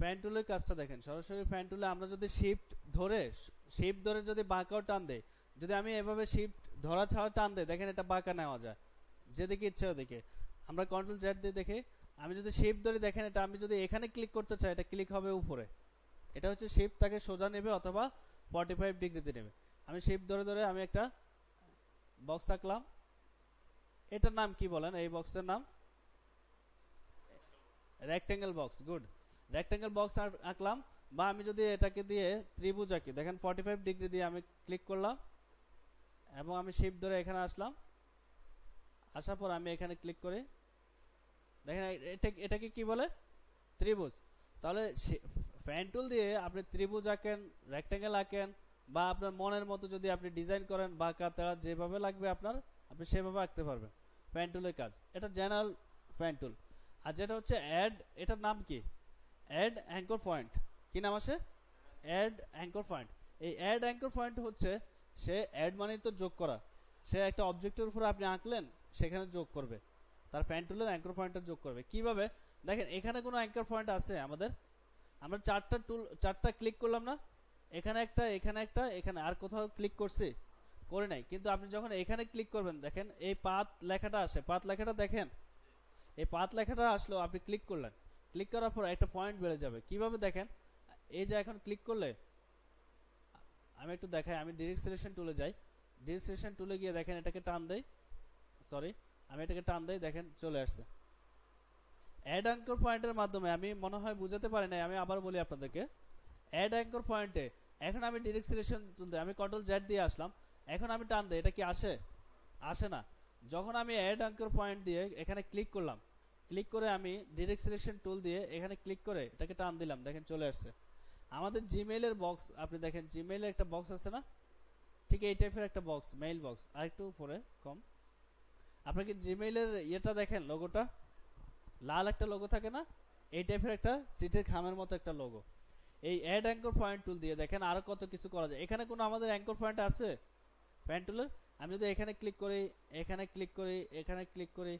Fan টুলের কাজটা দেখেন, সরাসরি ফ্যান টুলে আমরা যদি শিফট ধরে যদি বাঁকাও টান দেই, যদি আমি এভাবে শিফট ধরা ছাড়া টান দেই, দেখেন এটা বাঁকা নেওয়া যায় যেদিকে ইচ্ছে ওদিকে। আমরা কন্ট্রোল জেড দিয়ে দেখে আমি যদি শিফট ধরে, দেখেন এটা আমি যদি এখানে ক্লিক করতে চাই, এটা ক্লিক হবে উপরে। এটা হচ্ছে শিফট তাকে সোজা নেবে অথবা 45 ডিগ্রিতে নেবে। আমি শিফট ধরে ধরে আমি একটা বক্স আঁকলাম। এটার নাম কি বলেন? এই বক্সের নাম rectangle box. Good, rectangle box আঁকলাম। বা আমি যদি এটাকে দিয়ে ত্রিভুজ আঁকি, দেখেন 45 ডিগ্রি দিয়ে আমি ক্লিক করলাম এবং আমি শিফট ধরে এখানে আসলাম। আসার পর আমি এখানে ক্লিক করি, দেখেন এটাকে কি বলে? ত্রিভুজ। তাহলে ফ্যান টুল দিয়ে আপনি ত্রিভুজ আঁকেন, রেক্টেঙ্গেল আঁকেন, বা আপনার মনের মতো যদি আপনি ডিজাইন করেন, বাঁকা তেড়া যেভাবে লাগবে আপনার, আপনি সেভাবে আঁকতে পারবেন। ফ্যান টুলের কাজ এটা জেনারেল ফ্যান টুল। আর যেটা হচ্ছে অ্যাড, এটার নাম কি? Ad anchor point. কি নাম আছে? Ad anchor point. এই অ্যাড অ্যাঙ্কর পয়েন্ট হচ্ছে, সে অ্যাড মানে তো যোগ করা। সে একটা অবজেক্টের উপরে আপনি আঁকলেন, সেখানে যোগ করবে, তার ফ্যান টুলের অ্যাঙ্কর পয়েন্টটা যোগ করবে। কিভাবে? দেখেন এখানে কোনো অ্যাঙ্কর পয়েন্ট আছে আমাদের, আমরা চারটা ক্লিক করলাম না, এখানে একটা, এখানে একটা, এখানে আর কোথাও ক্লিক করছি? করে নাই। কিন্তু আপনি যখন এখানে ক্লিক করবেন, দেখেন এই পাথ লেখাটা আসে, পাথ লেখাটা দেখেন, এই পাথ লেখাটা আসলো, আপনি ক্লিক করলেন, ক্লিক করার পর একটা পয়েন্ট বেড়ে যাবে। কিভাবে? দেখেন এই যে এখন ক্লিক করলে, আমি একটু দেখাই, আমি ডিরেক্ট সিলেকশন টুলে যাই, ডিরেক্ট সিলেকশন টুলে গিয়ে দেখেন এটাকে টান দেই, সরি আমি এটাকে টান দেই, দেখেন চলে আসছে। অ্যাড অ্যাঙ্কর পয়েন্টের মাধ্যমে, আমি মনে হয় বুঝাতে পারি নাই, আমি আবার বলি আপনাদেরকে। অ্যাড অ্যাঙ্কর পয়েন্টে এখন আমি ডিরেক্ট সিলেকশন তুলতে, আমি কন্ট্রোল জেড দিয়ে আসলাম, এখন আমি টান দিই, এটা কি আসে? আসে না। যখন আমি অ্যাড অ্যাঙ্কর পয়েন্ট দিয়ে এখানে ক্লিক করলাম, ক্লিক করে আমি ডিরেক্ট সিলেকশন টুল দিয়ে এখানে ক্লিক করে এটাকে টান দিলাম, দেখেন চলে আসছে। আমাদের জিমেইলের বক্স, আপনি দেখেন জিমেইলে একটা বক্স আছে না, ঠিক এই টাইপের একটা বক্স, মেইল বক্স, আর একটু উপরে কম। আপনি কি জিমেইলের ইয়েটা দেখেন, লোগোটা লাল একটা লোগো থাকে না, এই টাইপের একটা চিটের খামের মতো একটা লোগো। এই অ্যাড অ্যাঙ্কর পয়েন্ট টুল দিয়ে দেখেন আরো কত কিছু করা যায়। এখানে কোনো আমাদের অ্যাঙ্কর পয়েন্ট আছে ফ্যান টুলের? আমি যদি এখানে ক্লিক করি, এখানে ক্লিক করি, এখানে ক্লিক করি,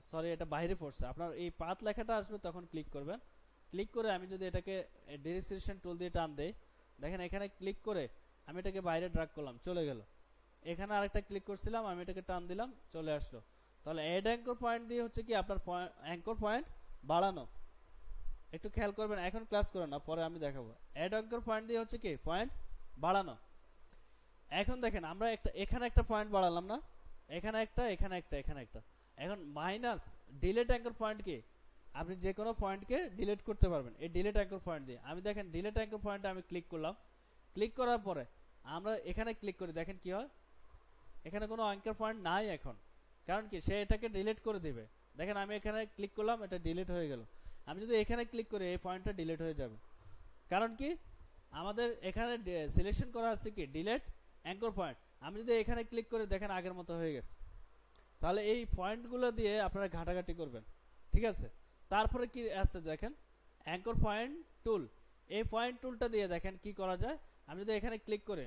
সরি এটা বাইরে পড়ছে, আপনার এই পাথ লেখাটা আসবে তখন ক্লিক করবেন। ক্লিক করে আমি যদি এটাকে ডিরেক্ট সিলেকশন টুল দিয়ে টান দেই, দেখেন এখানে ক্লিক করে আমি এটাকে বাইরে ড্র্যাগ করলাম, চলে গেল। এখানে আরেকটা ক্লিক করছিলাম, আমি এটাকে টান দিলাম, চলে আসলো। তাহলে অ্যাড অ্যাঙ্কর পয়েন্ট দিয়ে হচ্ছে কি আপনার অ্যাঙ্কর পয়েন্ট বাড়ানো। একটু খেয়াল করবেন, এখন ক্লাস করেন না, পরে আমি দেখাবো। অ্যাড অ্যাঙ্কর পয়েন্ট দিয়ে হচ্ছে কি পয়েন্ট বাড়ানো। এখন দেখেন আমরা এখানে একটা পয়েন্ট বাড়ালাম না, এখানে একটা, এখানে একটা, এখানে একটা। এখন মাইনাস ডিলিট অ্যাঙ্কর পয়েন্ট কি, আপনি যে কোনো পয়েন্টকে ডিলিট করতে পারবেন এই ডিলিট অ্যাঙ্কর পয়েন্ট দিয়ে। আমি দেখেন ডিলিট অ্যাঙ্কর পয়েন্টে আমি ক্লিক করলাম, ক্লিক করার পরে আমরা এখানে ক্লিক করি, দেখেন কি হয়, এখানে কোনো অ্যাঙ্কর পয়েন্ট নাই এখন, কারণ কি সে এটাকে ডিলিট করে দিবে। দেখেন আমি এখানে ক্লিক করলাম, এটা ডিলিট হয়ে গেল। আমি যদি এখানে ক্লিক করি, এই পয়েন্টটা ডিলিট হয়ে যাবে। কারণ কি আমাদের এখানে সিলেকশন করা আছে কি ডিলিট অ্যাঙ্কর পয়েন্ট। আমি যদি এখানে ক্লিক করে, দেখেন আগের মতো হয়ে গেছে। তাহলে এই পয়েন্টগুলো দিয়ে আপনারা ঘাটাঘাটি করবেন, ঠিক আছে? তারপরে কি আছে দেখেন, অ্যাঙ্কর পয়েন্ট টুল। এই পয়েন্ট টুলটা দিয়ে দেখেন কি করা যায়। আমি যদি এখানে ক্লিক করে,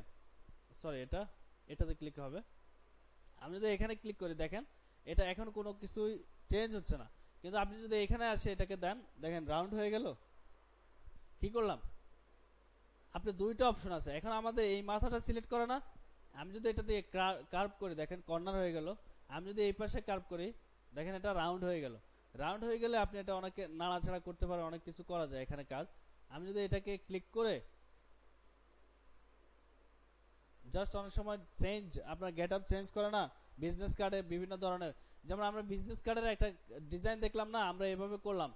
সরি এটাতে ক্লিক হবে, আমি যদি এখানে ক্লিক করি, দেখেন এটা এখন কোনো কিছুই চেঞ্জ হচ্ছে না। কিন্তু আপনি যদি এখানে আসে এটাকে দেন, দেখেন রাউন্ড হয়ে গেল। কি করলাম? আপনি দুইটা অপশন আছে এখন, আমাদের এই মাথাটা সিলেক্ট করে না, আমি যদি এটা দিয়ে কার্ভ করি, দেখেন কর্নার হয়ে গেল। আমি যদি এই পাশে কার্ভ করি, দেখেন এটা রাউন্ড হয়ে গেল। রাউন্ড হয়ে গেলে আপনি এটা অনেকে নাড়াচাড়া করতে পারেন, অনেক কিছু করা যায় এখানে কাজ। আমি যদি এটাকে ক্লিক করে জাস্ট, অনেক সময় চেঞ্জ, আপনার গেট আপ চেঞ্জ করে না বিজনেস কার্ডে বিভিন্ন ধরনের, যেমন আমরা বিজনেস কার্ডের একটা ডিজাইন দেখলাম না, আমরা এভাবে করলাম।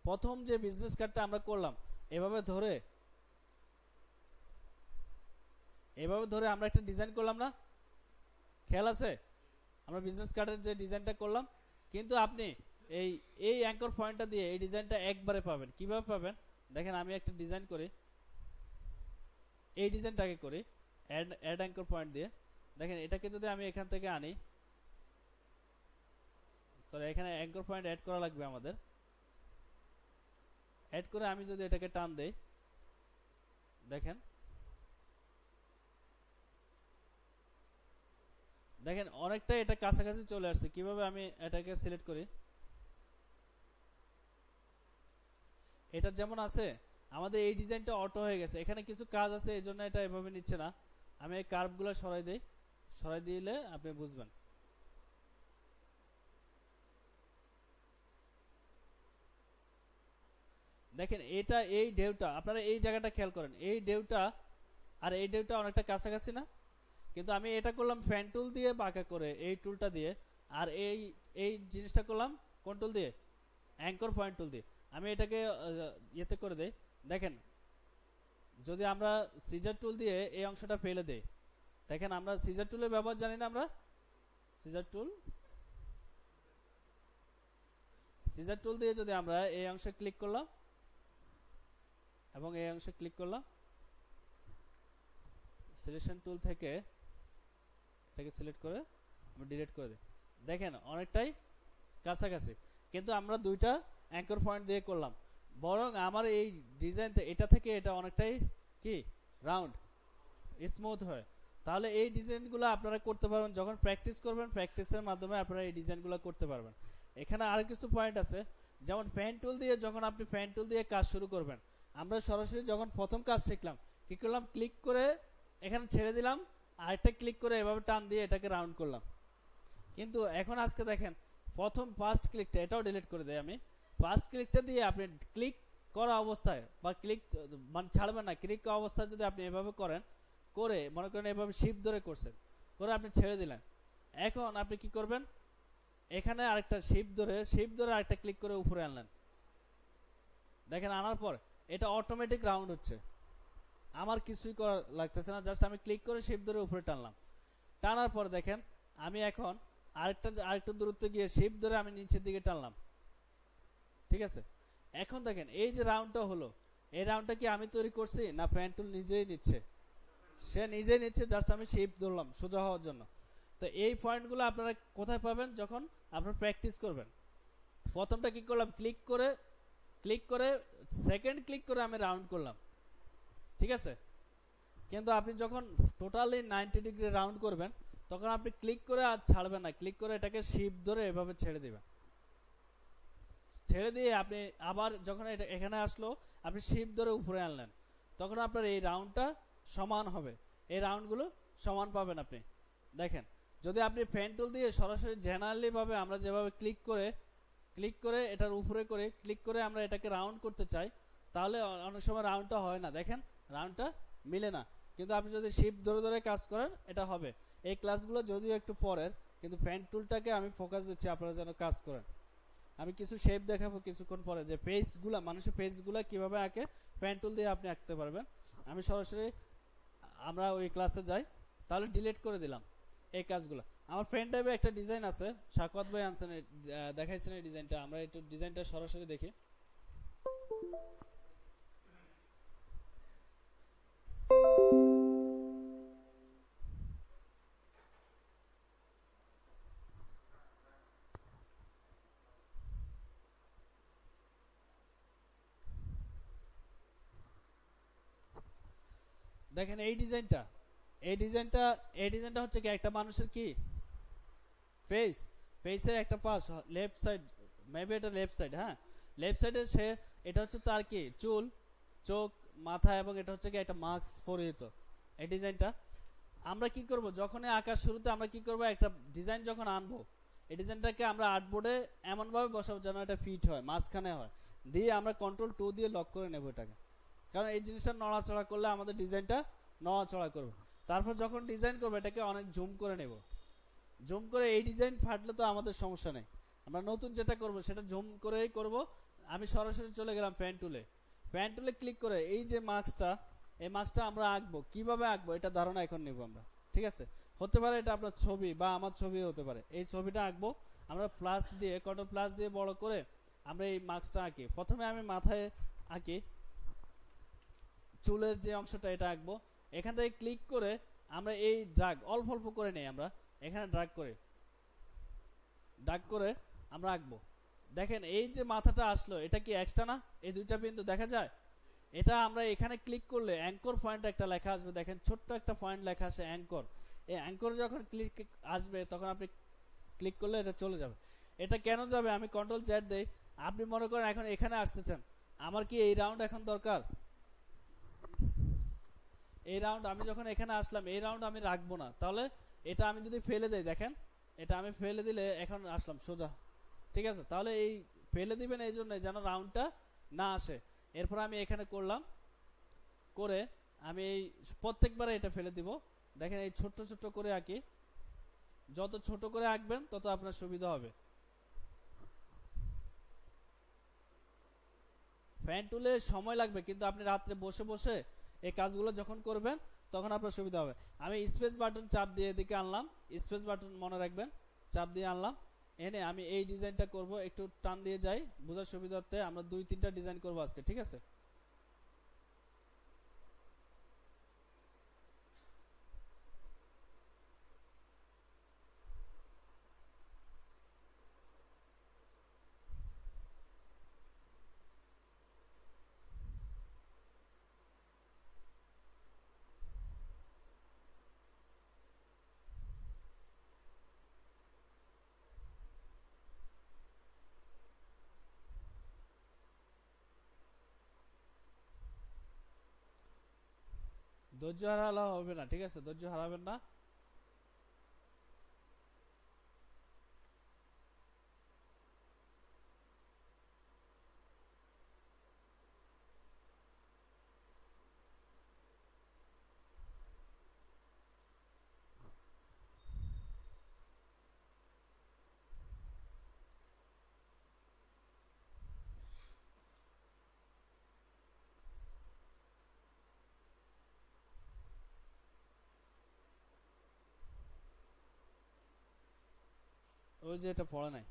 প্রথম যে বিজনেস কার্ডটা আমরা করলাম, এভাবে ধরে আমরা একটা ডিজাইন করলাম না, খেয়াল আছে? আমরা বিজনেস কার্ডের যে ডিজাইনটা করলাম, কিন্তু আপনি এই অ্যাঙ্কর পয়েন্টটা দিয়ে এই ডিজাইনটা একবারে পাবেন। কিভাবে পাবেন? দেখেন আমি একটা ডিজাইন করি, এই ডিজাইনটাকে করি অ্যাড অ্যাঙ্কর পয়েন্ট দিয়ে। দেখেন এটাকে যদি আমি এখান থেকে আনি, সরি এখানে অ্যাঙ্কর পয়েন্ট অ্যাড করা লাগবে আমাদের। অ্যাড করে আমি যদি এটাকে টান দেই, দেখেন অনেকটাই এটা কাছাকাছি চলে আসছে। কিভাবে? আমি এটাকে সিলেক্ট করি, এটা যেমন আছে আমাদের এই ডিজাইনটা অটো হয়ে গেছে। এখানে কিছু কাজ আছে এই জন্য এটা এভাবে নিচ্ছে না। আমি এই কার্ভগুলো সরাই দিই, সরাই দিলে আপনি বুঝবেন। দেখেন এটা এই ঢেউটা, আপনারা এই জায়গাটা খেয়াল করেন, এই ঢেউটা আর এই ঢেউটা অনেকটা কাছাকাছি না? কিন্তু আমি এটা করলাম ফ্যান টুল দিয়ে বাঁকা করে, এই টুলটা দিয়ে, আর এই জিনিসটা করলাম কোন টুল দিয়ে? অ্যাঙ্কর পয়েন্ট টুল দিয়ে। আমি এটাকে ইয়েতে করে দেই। দেখেন যদি আমরা সিজার টুল দিয়ে এই অংশটা ফেলে দেই, দেখেন আমরা সিজার টুলের ব্যবহার জানি না? আমরা সিজার টুল দিয়ে যদি আমরা এই অংশে ক্লিক করলাম এবং এই অংশে ক্লিক করলাম, সিলেকশন টুল থেকে এটাকে সিলেক্ট করে আমরা ডিলিট করে দিই, দেখেন অনেকটাই কাছাকাছি। কিন্তু আমরা দুইটা অ্যাঙ্কর পয়েন্ট দিয়ে করলাম, বরং আমার এই ডিজাইন এটা থেকে এটা অনেকটাই কি রাউন্ড স্মুথ হয়। তাহলে এই ডিজাইনগুলো আপনারা করতে পারবেন যখন প্র্যাকটিস করবেন, প্র্যাকটিসের মাধ্যমে আপনারা এই ডিজাইনগুলো করতে পারবেন। এখানে আরো কিছু পয়েন্ট আছে, যেমন ফ্যান টুল দিয়ে যখন আপনি ফ্যান টুল দিয়ে কাজ শুরু করবেন, আমরা সরাসরি যখন প্রথম কাজ শিখলাম কি করলাম, ক্লিক করে এখানে ছেড়ে দিলাম, আরেকটা ক্লিক করে এভাবে টান দিয়ে এটাকে রাউন্ড করলাম। কিন্তু এখন আজকে দেখেন প্রথম ফার্স্ট ক্লিকটা, এটাও ডিলিট করে দেই আমি, ফার্স্ট ক্লিকটা দিয়ে আপনি ক্লিক করা অবস্থায় বা ক্লিক মানে ছাড়বেন না, ক্লিক করা অবস্থায় যদি আপনি এভাবে করেন, করে মনে করেন এভাবে শিফট ধরে করছেন, করে আপনি ছেড়ে দিলেন, এখন আপনি কি করবেন, এখানে আরেকটা শিফট ধরে আরেকটা ক্লিক করে উপরে আনলেন, দেখেন আনার পর এটা অটোমেটিক রাউন্ড হচ্ছে, আমার কিছুই করা লাগতেছে না, জাস্ট আমি ক্লিক করে শিফট ধরে উপরে টানলাম, টানার পর দেখেন আমি এখন আরেকটা দূরত্ব গিয়ে শিফট ধরে আমি নিচের দিকে টানলাম, ঠিক আছে। এখন দেখেন এই যে রাউন্ডটা হলো, এই রাউন্ডটা কি আমি তৈরি করছি না ফ্যান টুল নিজেই নিচ্ছে? সে নিজেই নিচ্ছে, জাস্ট আমি শিফট ধরলাম সোজা হওয়ার জন্য। তো এই পয়েন্টগুলো আপনারা কোথায় পাবেন? যখন আপনারা প্র্যাকটিস করবেন। প্রথমটা কি করলাম, ক্লিক করে সেকেন্ড ক্লিক করে আমি রাউন্ড করলাম, ঠিক আছে। কিন্তু আপনি যখন টোটালি 90 ডিগ্রি রাউন্ড করবেন তখন আপনি ক্লিক করে আর ছাড়বেন না, ক্লিক করে এটাকে শিফট ধরে এভাবে ছেড়ে দিবেন, ছেড়ে দিয়ে আপনি আবার যখন এটা এখানে আসলো আপনি শিফট ধরে উপরে আনলেন, তখন আপনার এই রাউন্ডটা সমান হবে, এই রাউন্ডগুলো সমান পাবেন আপনি। দেখেন যদি আপনি ফ্যান টুল দিয়ে সরাসরি জেনারেলি ভাবে আমরা যেভাবে ক্লিক করে এটার উপরে করে ক্লিক করে আমরা এটাকে রাউন্ড করতে চাই, তাহলে অনেক সময় রাউন্ডটা হয় না, দেখেন রাউন্ডটা মিলে না। কিন্তু আপনি যদি শিফট ধরে কাজ করেন এটা হবে। এই ক্লাসগুলো যদিও একটু পরের, কিন্তু ফ্যান টুলটাকে আমি ফোকাস দিচ্ছি আপনারা যেন কাজ করেন। আমি কিছু শেপ দেখাবো কিছুক্ষণ পরে, যে পেজগুলো মানুষের পেজগুলো কিভাবে আঁকে ফ্যান টুল দিয়ে আপনি আঁকতে পারবেন। আমি সরাসরি আমরা ওই ক্লাসে যাই, তাহলে ডিলিট করে দিলাম এই কাজগুলো। আমার ফ্রেন্ড টাইপে একটা ডিজাইন আছে, শাকওয়াত ভাই আনছেন, দেখাইছেন এই ডিজাইনটা, আমরা একটু ডিজাইনটা সরাসরি দেখি। দেখেন এই ডিজাইনটা হচ্ছে কি একটা মানুষের কি ফেসের একটা পাশ, লেফট সাইড, মেবি এটা লেফট সাইড, হ্যাঁ লেফট সাইডে সে, এটা হচ্ছে তার কি চুল, চোখ, মাথা, এবং এটা হচ্ছে কি একটা মাস্ক পরিহিত। এই ডিজাইনটা আমরা কি করব, যখন আঁকার শুরুতে আমরা কি করব, একটা ডিজাইন যখন আনবো এই ডিজাইনটাকে আমরা আর্টবোর্ডে এমনভাবে বসাবো যেন এটা ফিট হয়, মাঝখানে হয়, দিয়ে আমরা কন্ট্রোল 2 দিয়ে লক করে নেব এটাকে, কারণ এই জিনিসটা নড়াচড়া করলে আমাদের ডিজাইনটা নড়াচড়া করবে। তারপর যখন ডিজাইন করবো এটাকে অনেক জুম করে নেব, জুম করে এই ডিজাইন ফাটলে তো আমাদের সমস্যা নেই, আমরা নতুন যেটা করব সেটা জুম করেই করব। আমি সরাসরি চলে গেলাম ফ্যান টুলে ক্লিক করে এই যে এই মাস্কটা আমরা আঁকবো, কিভাবে আঁকবো এটা ধারণা এখন নেব আমরা, ঠিক আছে। হতে পারে এটা আপনার ছবি বা আমার ছবি হতে পারে, এই ছবিটা আঁকবো আমরা প্লাস দিয়ে, কন্ট্রোল প্লাস দিয়ে বড় করে আমরা এই মাস্কটা আঁকি। প্রথমে আমি মাথায় আঁকি, চুলের যে অংশটা এটা আঁকবো, এখান থেকে ক্লিক করে আমরা এই ড্রাগ অল্প অল্প করে নেই, আমরা এখানে ড্রাগ করে আমরা আঁকবো। দেখেন এই যে মাথাটা আসলো এটা কি এক্সট্রা না, এই দুইটা বিন্দু দেখা যায়, এটা আমরা এখানে ক্লিক করলে অ্যাঙ্কর পয়েন্ট একটা লেখা আসবে, দেখেন ছোট্ট একটা পয়েন্ট লেখা আছে অ্যাঙ্কর। এই অ্যাঙ্কর যখন ক্লিক আসবে তখন আপনি ক্লিক করলে এটা চলে যাবে। এটা কেন যাবে, আমি কন্ট্রোল জেড দেই, আপনি মনে করেন এখন এখানে আসতেছেন, আমার কি এই রাউন্ড এখন দরকার, এই রাউন্ড আমি যখন এখানে আসলাম এই রাউন্ড আমি রাখবো না, তাহলে এটা আমি যদি ফেলে দেই, দেখেন এটা আমি ফেলে দিলে এখন আসলাম সোজা, ঠিক আছে। তাহলে এই ফেলে দিবেন এই জন্য যেন রাউন্ডটা না আসে। এরপর আমি এখানে করলাম, করে আমি এই প্রত্যেকবারে এটা ফেলে দিব। দেখেন এই ছোট্ট ছোট্ট করে আঁকি, যত ছোট করে আঁকবেন তত আপনার সুবিধা হবে। ফ্যান টুলে সময় লাগবে, কিন্তু আপনি রাত্রে বসে বসে এই কাজগুলো যখন করবেন তখন আপনার সুবিধা হবে। আমি স্পেস বাটন চাপ দিয়ে এদিকে আনলাম, স্পেস বাটন মনে রাখবেন, চাপ দিয়ে আনলাম, এনে আমি এই ডিজাইনটা করব। একটু টান দিয়ে যাই বোঝার সুবিধার্থে, আমরা 2-3টা ডিজাইন করব আজকে, ঠিক আছে। ধৈর্য হারালে হবে না, ঠিক আছে, ধৈর্য হারাবেন না। ওই যে এটা পড়ে নাই।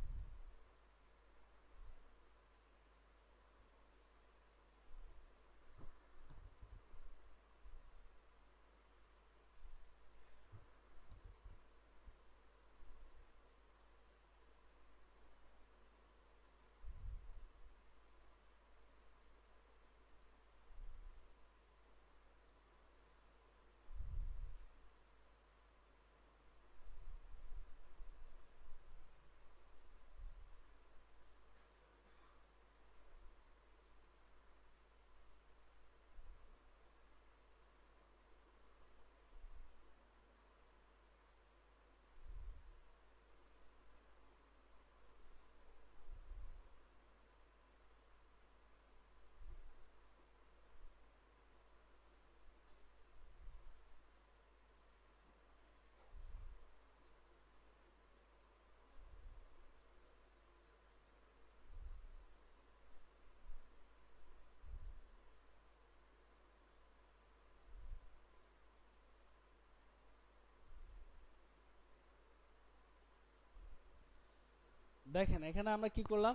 দেখেন এখানে আমরা কি করলাম,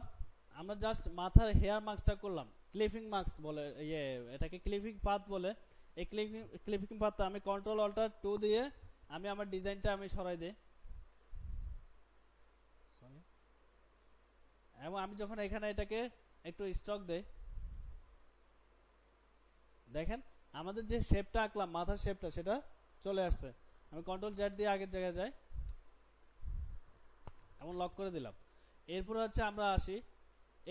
আমরা জাস্ট মাথার হেয়ার মাস্কটা করলাম, ক্লিপিং মাস্ক বলে, ইয়ে এটাকে ক্লিপিং পাথ বলে। এই ক্লিপিং পাথটা আমি কন্ট্রোল অল্টার 2 দিয়ে আমি আমার ডিজাইনটা আমি সরাই দিই, সরি। এবং আমি যখন এখানে এটাকে একটু স্ট্রোক দেই, দেখেন আমাদের যে শেপটা আঁকলাম মাথার শেপটা সেটা চলে আসছে। আমি কন্ট্রোল জেড দিয়ে আগের জায়গায় যাই, এমন লক করে দিলাম। এরপরে হচ্ছে আমরা আসি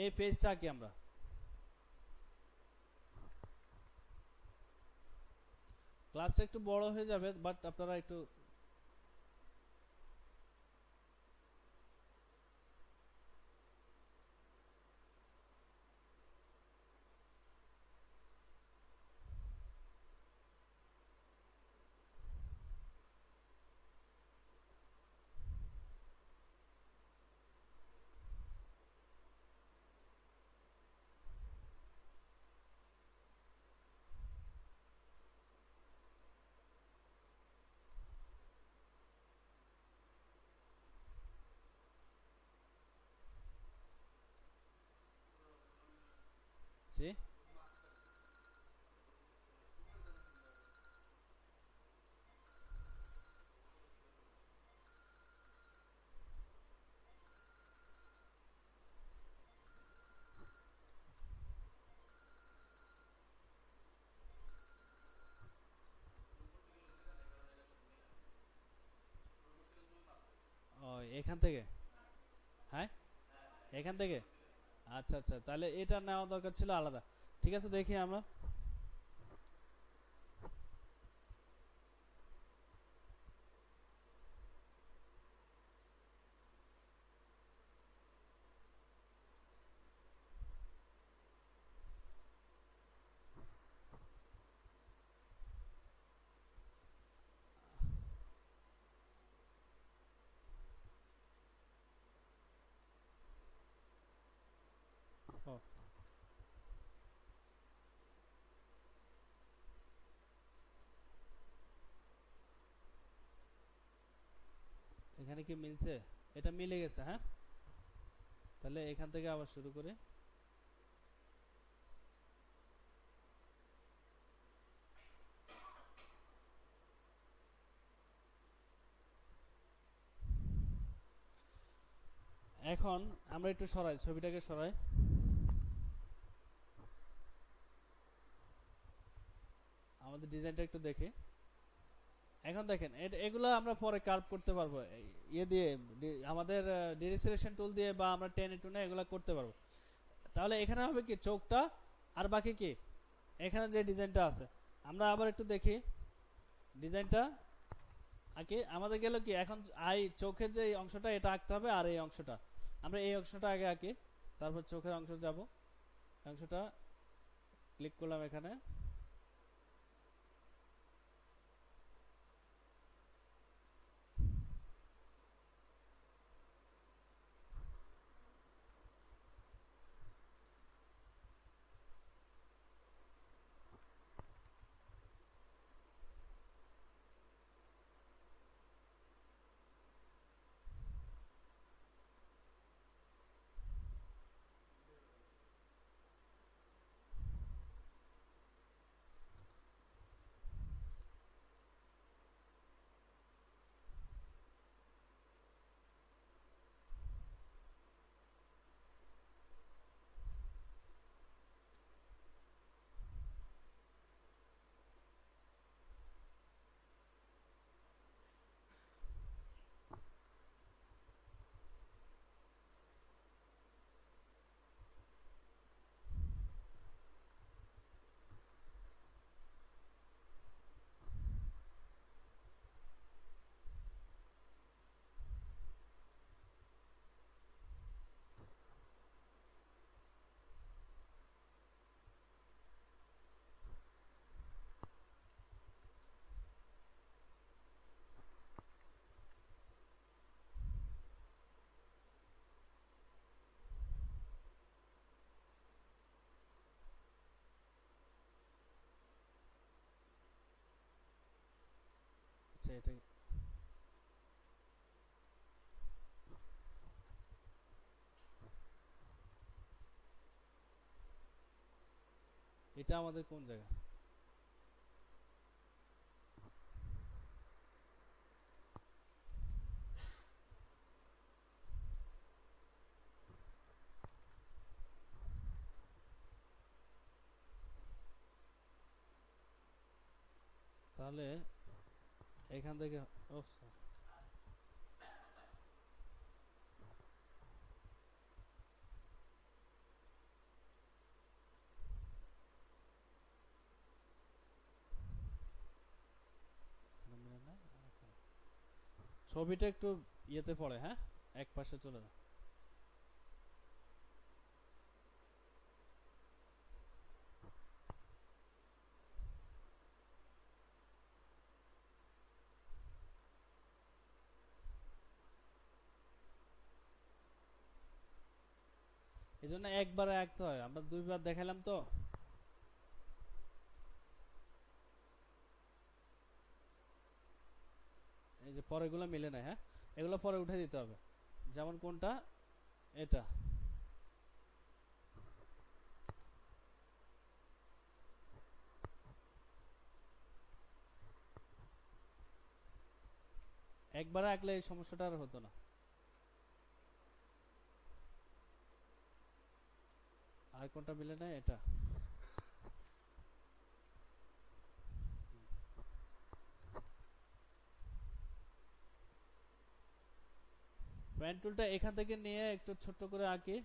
এই ফেসটা আঁকি আমরা। ক্লাসটা একটু বড় হয়ে যাবে, বাট আপনারা একটু সি ও এখান থেকে, হ্যাঁ এখান থেকে, আচ্ছা আচ্ছা, তাহলে এটা নেওয়া দরকার ছিল আলাদা। ঠিক আছে দেখি আমরা, এখানে কি মিলছে? এটা মিলে গেছে। হ্যাঁ, তাহলে এখান থেকে আবার শুরু করে এখন আমরা একটু সরাই, ছবিটাকে সরাই। আমাদের ডিজাইনটা একটু দেখি। এখন দেখেন এগুলো আমরা পরে কার্ভ করতে পারবো ইয়ে দিয়ে, আমাদের ডিরেক্টরেশন টুল দিয়ে, বা আমরা টেনে টুনে এগুলো করতে পারবো। তাহলে এখানে হবে কি চোখটা, আর বাকি কি এখানে যে ডিজাইনটা আছে। আমরা আবার একটু দেখি ডিজাইনটা আঁকি। আমাদের গেল কি এখন চোখের যে অংশটা এটা আঁকতে হবে, আর এই অংশটা আমরা এই অংশটা আগে আঁকি, তারপর চোখের অংশ যাব। অংশটা ক্লিক করলাম এখানে। আচ্ছা, এটা আমাদের কোন জায়গা? তাহলে এখান থেকে ছবিটা একটু ইয়েতে পড়ে। হ্যাঁ, এক পাশে চলে যায়। এই জন্য একবারে আঁকতে হয়, আমরা দুইবার দেখালাম তো। এই যে পরেগুলো মিলে না। হ্যাঁ, এগুলো পরে উঠে দিতে হবে। যেমন কোনটা? এটা। একবারে আঁকলে এই সমস্যাটা আর হতো না। আর কোনটা মিলে না? এটা। পেন টুলটা এখান থেকে নিয়ে একটু ছোট করে আঁকি।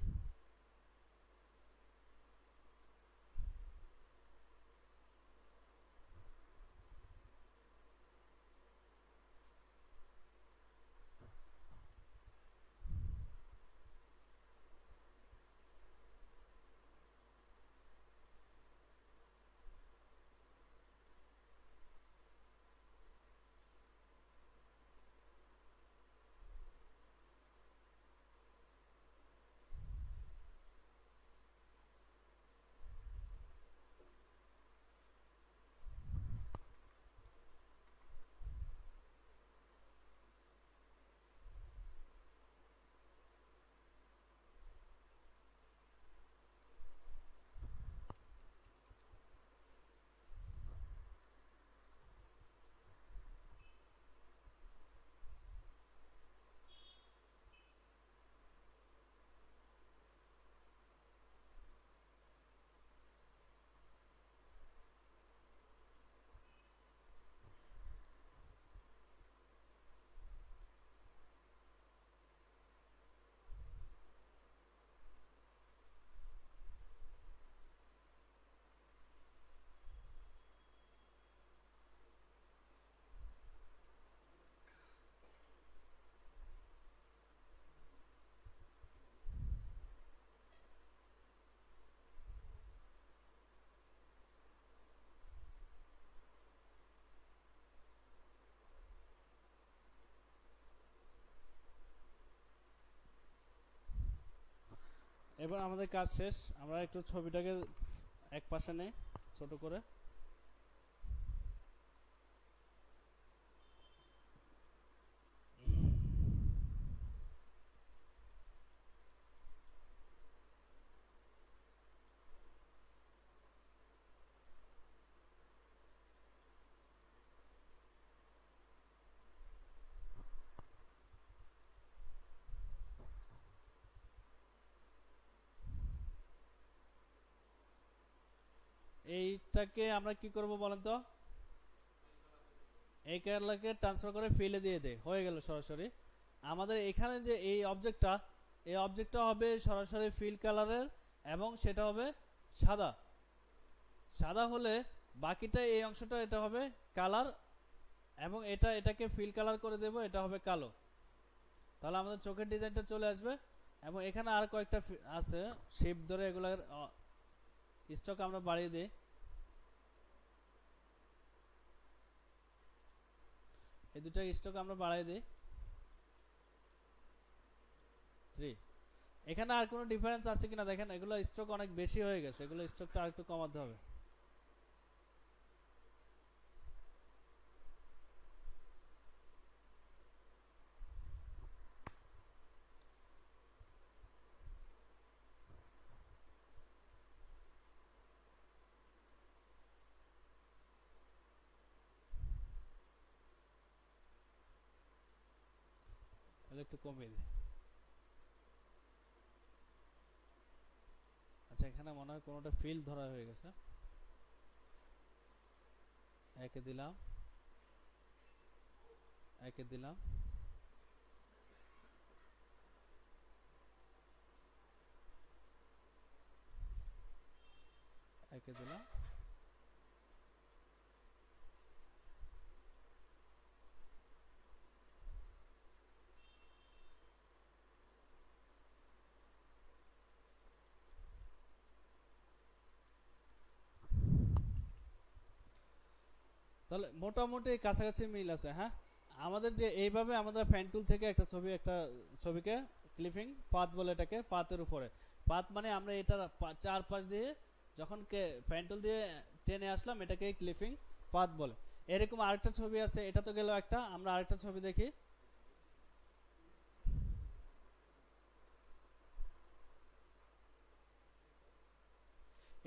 এবার আমাদের কাজ শেষ। আমরা একটু ছবিটাকে এক পাশে নেই ছোট করে। এইটাকে আমরা কি করব বলেন তো, এই কালারকে ট্রান্সফার করে ফিলে দিয়ে দেই, হয়ে গেল সরাসরি। আমাদের এখানে যে এই অবজেক্টটা, এই অবজেক্টটা হবে সরাসরি ফিল কালারের এবং সেটা হবে সাদা। সাদা হলে বাকিটা এই অংশটা এটা হবে কালার এবং এটাকে ফিল কালার করে দেব, এটা হবে কালো। তাহলে আমাদের চোখের ডিজাইনটা চলে আসবে। এবং এখানে আর কয়েকটা আছে শেপ ধরে, এগুলোর স্টক আমরা বাড়িয়ে দিই। এই দুটো স্টক আমরা বাড়িয়ে দিই 3। এখানে আর কোনো ডিফারেন্স আছে কিনা দেখেন, এগুলো স্টক অনেক বেশি হয়ে গেছে, এগুলো স্টকটা আর একটু কমাতে হবে। তাহলে একটু কমিয়ে দিই। আচ্ছা, এখানে মনে হয় কোনোটা ফিল ধরা হয়ে গেছে। একে দিলাম, একে দিলাম, একে দিলাম। তাহলে মোটামুটি কাছাকাছি মিল আছে। হ্যাঁ, আমাদের যে এইভাবে আমাদের ফ্যান টুল থেকে একটা ছবিকে ক্লিপিং পাথ বলে, এটাকে পাথের উপরে। পাথ মানে আমরা এটার চারপাশ দিয়ে যখন ফ্যান টুল দিয়ে টেনে আসলাম, এটাকে ক্লিপিং পাথ বলে। এরকম আরেকটা ছবি আছে, এটা তো গেল একটা। আমরা আরেকটা ছবি দেখি।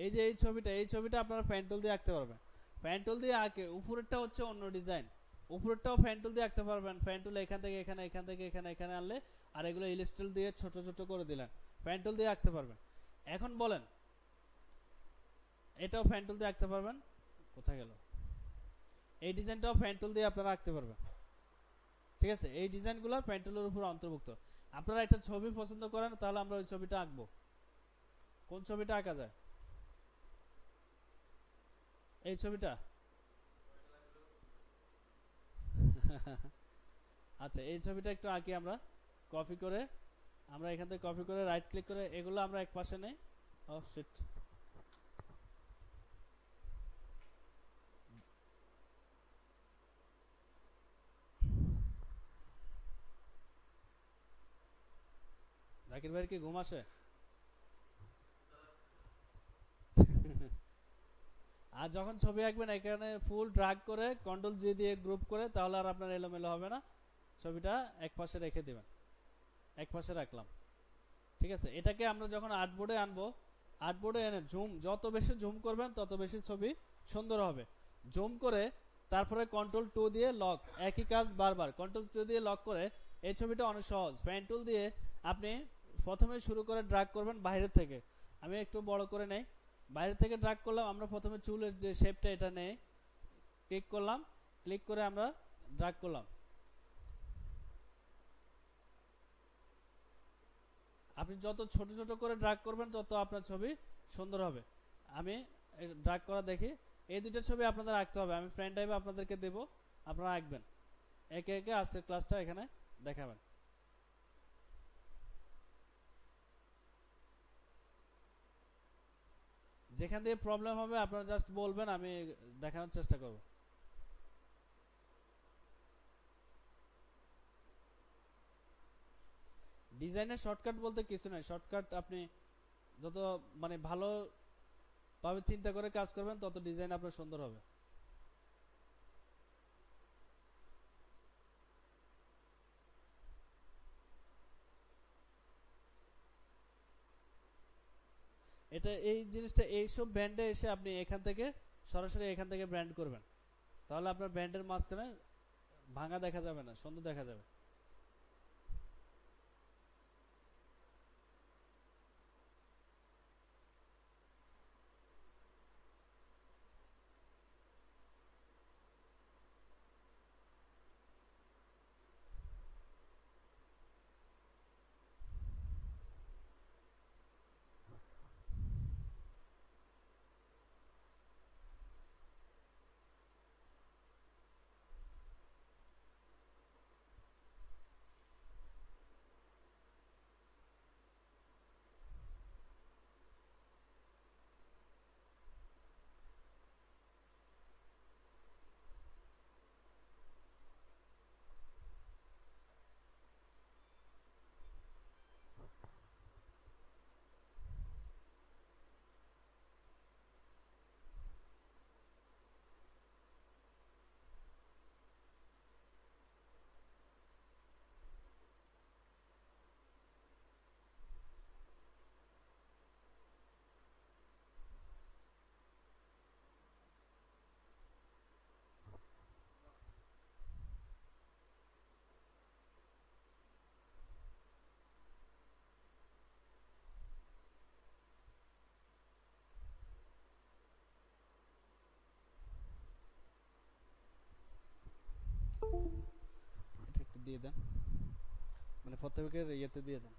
এই যে এই ছবিটা আপনারা ফ্যান টুল দিয়ে আঁকতে পারবেন। ফ্যান টুল দিয়ে আঁকে, উপরেরটা হচ্ছে অন্য ডিজাইন, উপরেরটাও ফ্যান টুল দিয়ে আঁকতে পারবেন। ফ্যান টুল এখান থেকে এখানে, এখান থেকে এখানে, এখানে আনলে, আর এগুলো ইলিপস টুল দিয়ে ছোট ছোট করে দিলেন, ফ্যান টুল দিয়ে আঁকতে পারবেন। এখন বলেন, এটাও ফ্যান টুল দিয়ে আঁকতে পারবেন। কোথায় গেল? এই ডিজাইনটাও ফ্যান টুল দিয়ে আপনারা আঁকতে পারবেন। ঠিক আছে, এই ডিজাইনগুলো ফ্যান টুলের উপর অন্তর্ভুক্ত। আপনারা একটা ছবি পছন্দ করেন, তাহলে আমরা ওই ছবিটা আঁকবো। কোন ছবিটা আঁকা যায়? এই ছবিটা। আচ্ছা, এই ছবিটা একটু আঁকি আমরা। কপি করে, আমরা এখান থেকে কপি করে রাইট ক্লিক করে এগুলো আমরা এক পাশে নেই। ও শিট, জাকির ভাইয়ের কি ঘুম আসে? আর যখন ছবি আঁকবেন, এখানে ফুল ড্র্যাগ করে কন্ট্রোল জি দিয়ে গ্রুপ করে, তাহলে আর আপনার এলোমেলো হবে না। ছবিটা এক পাশে রেখে দিবেন, এক পাশে রাখলাম। ঠিক আছে, এটাকে আমরা যখন আর্টবোর্ডে আনবো, আর্টবোর্ডে এনে জুম, যত বেশি জুম করবেন তত বেশি ছবি সুন্দর হবে। জুম করে তারপরে কন্ট্রোল 2 দিয়ে লক, একই কাজ বারবার কন্ট্রোল 2 দিয়ে লক করে। এই ছবিটা অনেক সহজ। পেন টুল দিয়ে আপনি প্রথমে শুরু করে ড্র্যাগ করবেন বাইরের থেকে। আমি একটু বড় করে নেই, বাইরে থেকে ড্র্যাগ করলাম। আমরা প্রথমে চুলের যে শেপটা, এটা নেই, ক্লিক করলাম, ক্লিক করে আমরা ড্র্যাগ করলাম। আপনি যত ছোট ছোট করে ড্র্যাগ করবেন তত আপনার ছবি সুন্দর হবে। আমি ড্র্যাগ করা দেখি। এই দুটো ছবি আপনাদের আঁকতে হবে, আমি ফ্রেন্ড টাইপে আপনাদেরকে দেব, আপনারা আঁকবেন একে একে। আজকের ক্লাসটা এখানে দেখাবেন। যেখান দিয়ে প্রবলেম হবে আপনারা জাস্ট বলবেন, আমি দেখানোর চেষ্টা করব। ডিজাইনের শর্টকাট বলতে কিছু নাই। শর্টকাট আপনি যত মানে ভালো ভাবে চিন্তা করে কাজ করবেন তত ডিজাইন আপনার সুন্দর হবে। এটা এই জিনিসটা এইসব ব্র্যান্ডে এসে আপনি এখান থেকে সরাসরি এখান থেকে ব্র্যান্ড করবেন, তাহলে আপনার ব্র্যান্ডের মাঝখানে ভাঙা দেখা যাবে না, সুন্দর দেখা যাবে। এটা একটু দিয়ে দেন, মানে প্রত্যেকের ইয়েতে দিয়ে দেন।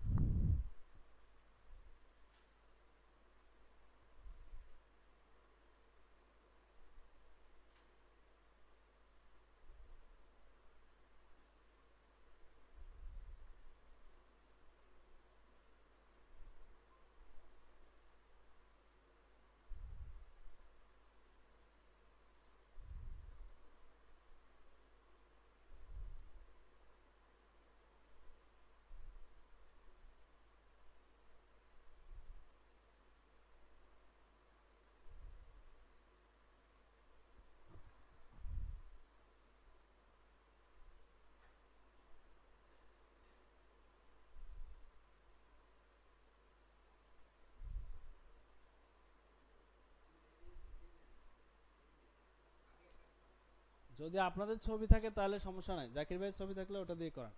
যদি আপনাদের ছবি থাকে তাহলে সমস্যা নাই, জাকির ভাইয়ের ছবি থাকলে ওটা দিয়ে করান।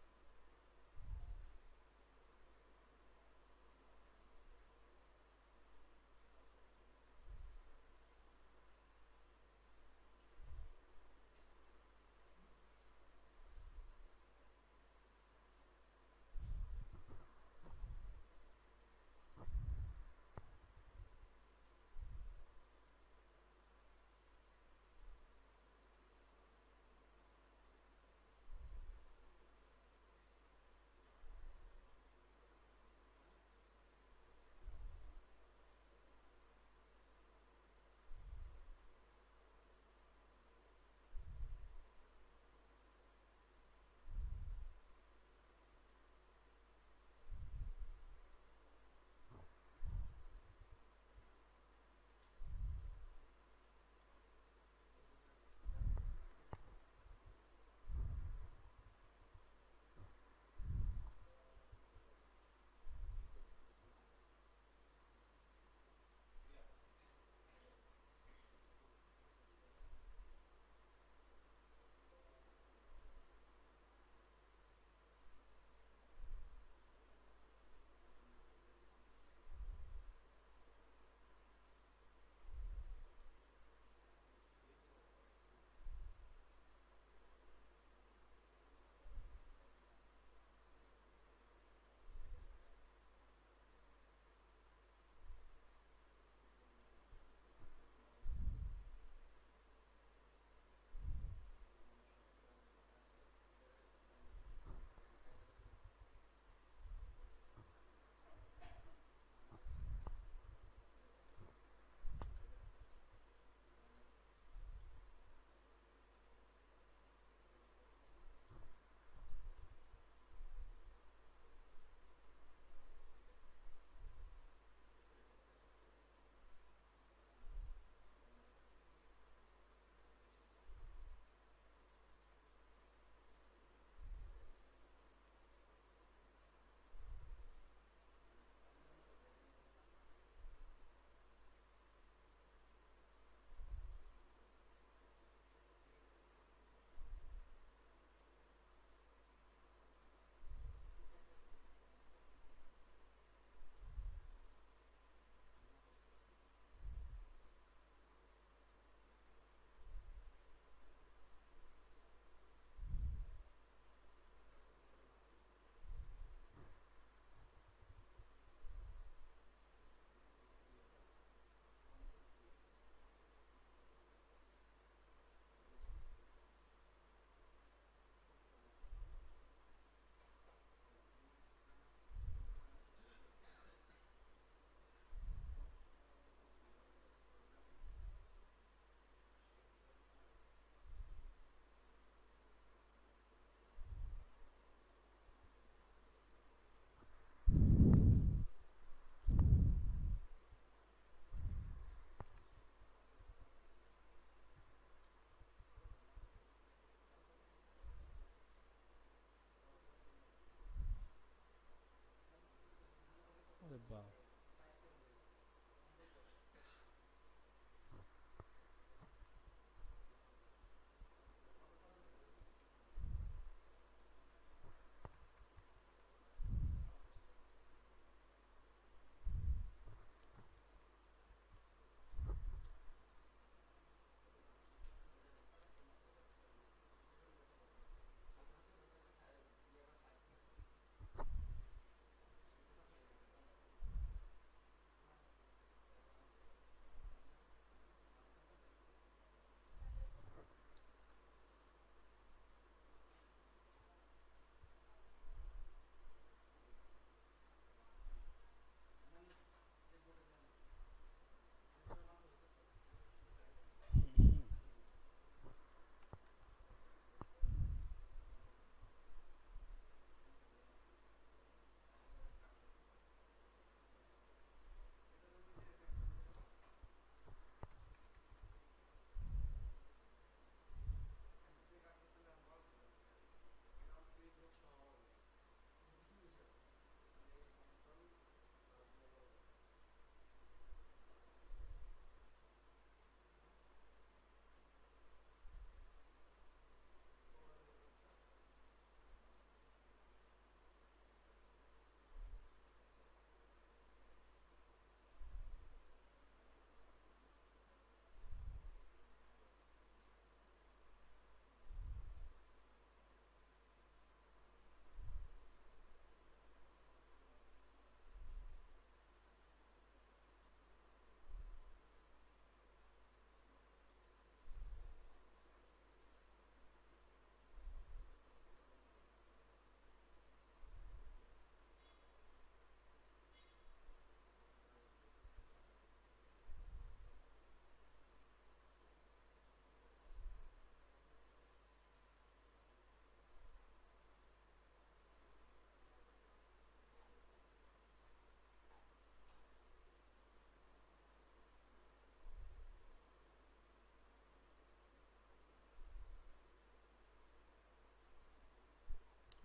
বাহ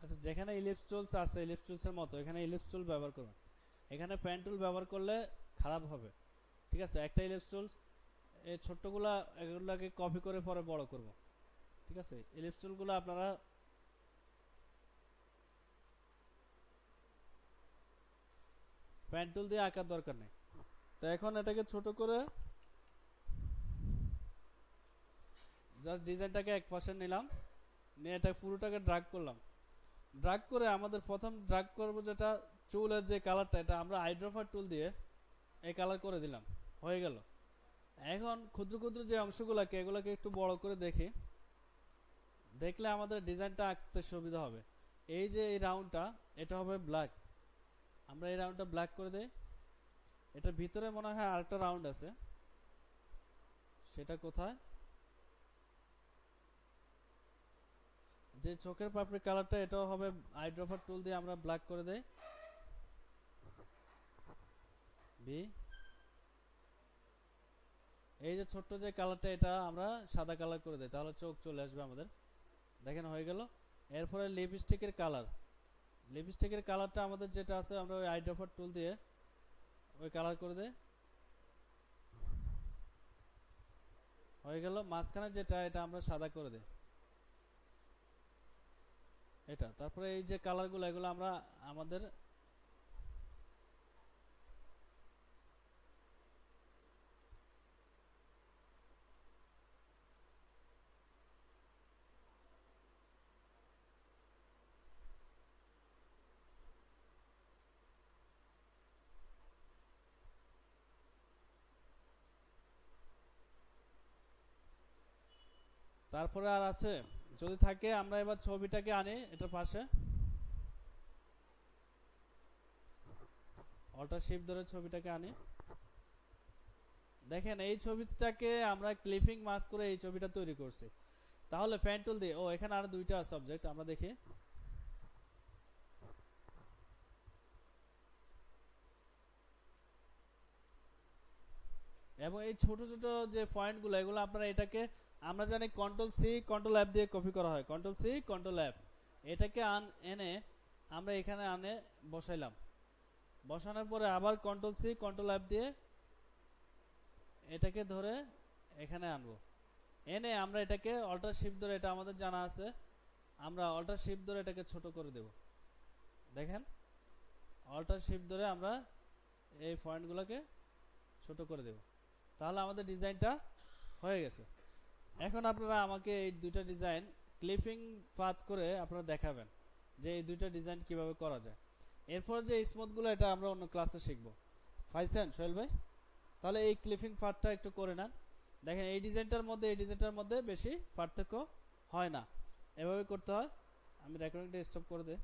আচ্ছা যেখানে ইলিপস টুলস আছে ইলিপস টুলসের মতো এখানে ইলিপস টুল ব্যবহার করবেন এখানে পেন টুল ব্যবহার করলে খারাপ হবে ঠিক আছে একটা ইলিপস টুলস এই ছোট্টগুলা এগুলোকে কপি করে পরে বড় করব ঠিক আছে ইলিপস টুলগুলো আপনারা পেন টুল দিয়ে আঁকার দরকার নেই তো এখন এটাকে ছোট করে জাস্ট ডিজাইনটাকে এক পাশে নিলাম নিয়ে এটা পুরোটাকে ড্র্যাগ করলাম ড্র্যাগ করে আমাদের প্রথম ড্র্যাগ করব যেটা চুলের যে কালারটা এটা আমরা আইড্রপার টুল দিয়ে এই কালার করে দিলাম হয়ে গেল এখন ক্ষুদ্র ক্ষুদ্র যে অংশগুলোকে এগুলোকে একটু বড় করে দেখি দেখলে আমাদের ডিজাইনটা আঁকতে সুবিধা হবে এই যে এই রাউন্ডটা এটা হবে ব্ল্যাক আমরা এই রাউন্ডটা ব্ল্যাক করে দেই এটার ভিতরে মনে হয় আরেকটা রাউন্ড আছে সেটা কোথায় যে চোখের পাপড়ির কালারটা এটাও হবে আইড্রপার টুল দিয়ে আমরা ব্ল্যাক করে দেই বি এই যে ছোট্ট যে কালারটা এটা আমরা সাদা কালার করে দেই তাহলে চোখ চলে আসবে আমাদের দেখেন হয়ে গেল এরপরে লিপস্টিকের কালারটা আমাদের যেটা আছে আমরা ওই আইড্রপার টুল দিয়ে ওই কালার করে দেই হয়ে গেল মাঝখানে যেটা এটা আমরা সাদা করে দেই এটা তারপরে এই যে কালারগুলো এগুলো আমরা আমাদের তারপরে আর আছে যদি থাকে আমরা এবার ছবিটাকে আনি এটার পাশে অল্টার শিফট ধরে ছবিটাকে আনি দেখেন এই ছবিটাকে আমরা ক্লিপিং মাস্ক করে এই ছবিটা তৈরি করছি তাহলে পেন টুল দিয়ে ও এখানে আর দুইটা সাবজেক্ট আমরা দেখি এবং এই ছোট ছোট যে পয়েন্টগুলো এগুলো আপনারা এটাকে আমরা জানি কন্ট্রোল সি কন্ট্রোল এফ দিয়ে কপি করা হয় কন্ট্রোল সি কন্ট্রোল এফ এটাকে এনে আমরা এখানে আনে বসাইলাম বসানোর পরে আবার কন্ট্রোল সি কন্ট্রোল এফ দিয়ে এটাকে ধরে এখানে আনবো, এনে আমরা এটাকে অল্টার শিফট ধরে, এটা আমাদের জানা আছে, আমরা অল্টার শিফট ধরে এটাকে ছোট করে দেব। দেখেন অল্টার শিফট ধরে আমরা এই পয়েন্টগুলোকে ছোট করে দেব, তাহলে আমাদের ডিজাইনটা হয়ে গেছে। এখন আপনারা আমাকে এই দুইটা ডিজাইন ক্লিপিং পাথ করে আপনারা দেখাবেন যে এই দুইটা ডিজাইন কিভাবে করা যায়। এরপর যে স্মুথগুলো এটা আমরা অন্য ক্লাসে শিখব। পাইছেন সোহেল ভাই? তাহলে এই ক্লিপিং পাথটা একটু করে নেন। দেখেন এই ডিজাইনটার মধ্যে এই ডিজাইনটার মধ্যে বেশি পার্থক্য হয় না, এভাবে করতে হয়। আমি রেকর্ডিংটা স্টপ করে দিই।